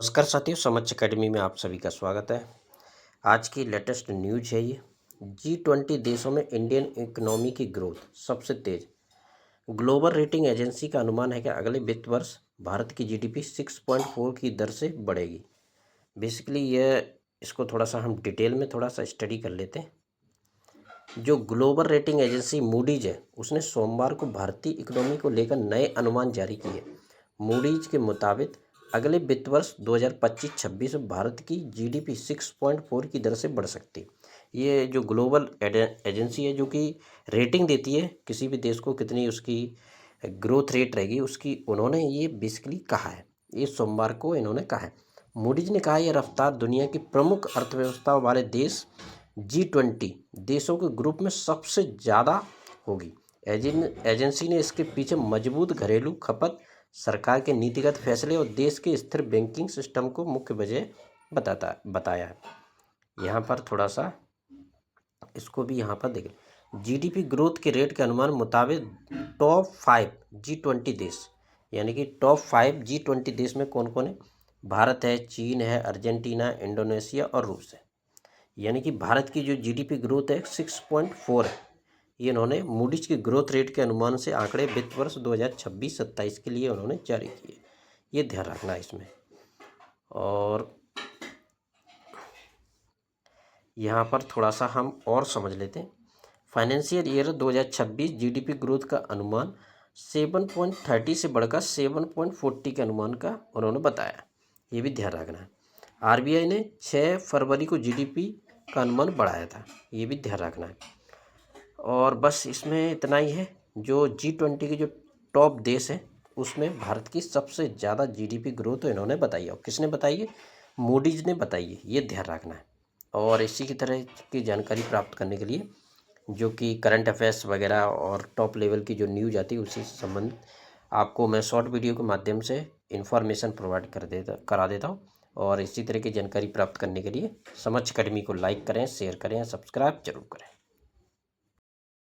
नमस्कार साथियों, समक्ष अकेडमी में आप सभी का स्वागत है। आज की लेटेस्ट न्यूज है ये। G20 देशों में इंडियन इकोनॉमी की ग्रोथ सबसे तेज। ग्लोबल रेटिंग एजेंसी का अनुमान है कि अगले वित्त वर्ष भारत की जीडीपी 6.4 की दर से बढ़ेगी। बेसिकली इसको थोड़ा सा हम डिटेल में थोड़ा सा स्टडी कर लेते हैं। जो ग्लोबल रेटिंग एजेंसी मूडीज है, उसने सोमवार को भारतीय इकोनॉमी को लेकर नए अनुमान जारी किए। मूडीज के मुताबिक अगले वित्त वर्ष 2025-26 में भारत की जीडीपी 6.4 की दर से बढ़ सकती है। ये जो ग्लोबल एजेंसी है, जो कि रेटिंग देती है किसी भी देश को कितनी उसकी ग्रोथ रेट रहेगी, उसकी उन्होंने ये बेसिकली कहा है। ये सोमवार को इन्होंने कहा है। मूडीज ने कहा यह रफ्तार दुनिया की प्रमुख अर्थव्यवस्थाओं वाले देश G20 देशों के ग्रुप में सबसे ज़्यादा होगी। एजेंसी ने इसके पीछे मजबूत घरेलू खपत, सरकार के नीतिगत फैसले और देश के स्थिर बैंकिंग सिस्टम को मुख्य वजह बताया है। यहाँ पर थोड़ा सा इसको भी यहाँ पर देखें। जीडीपी ग्रोथ के रेट के अनुमान मुताबिक टॉप 5 G20 देश, यानी कि टॉप 5 G20 देश में कौन कौन है? भारत है, चीन है, अर्जेंटीना, इंडोनेशिया और रूस है। यानी कि भारत की जो जीडीपी ग्रोथ है 6.4 है। ये इन्होंने मूडीज की ग्रोथ रेट के अनुमान से आंकड़े वित्त वर्ष 2026-27 के लिए उन्होंने जारी किए। ये ध्यान रखना है इसमें। और यहाँ पर थोड़ा सा हम और समझ लेते हैं। फाइनेंशियल ईयर 2026 जीडीपी ग्रोथ का अनुमान 7.30 से बढ़कर 7.40 के अनुमान का उन्होंने बताया। ये भी ध्यान रखना है। आरबीआई ने 6 फरवरी को जीडीपी का अनुमान बढ़ाया था। ये भी ध्यान रखना है। और बस इसमें इतना ही है। जो G20 के जो टॉप देश हैं, उसमें भारत की सबसे ज़्यादा जीडीपी ग्रोथ इन्होंने बताई है। और किसने बताई है? मूडीज ने बताई है। ये ध्यान रखना है। और इसी की तरह की जानकारी प्राप्त करने के लिए जो कि करंट अफेयर्स वगैरह और टॉप लेवल की जो न्यूज आती है, उसी से संबंधित आपको मैं शॉर्ट वीडियो के माध्यम से इन्फॉर्मेशन प्रोवाइड करा देता हूँ। और इसी तरह की जानकारी प्राप्त करने के लिए समक्ष अकेडमी को लाइक करें, शेयर करें, सब्सक्राइब जरूर करें।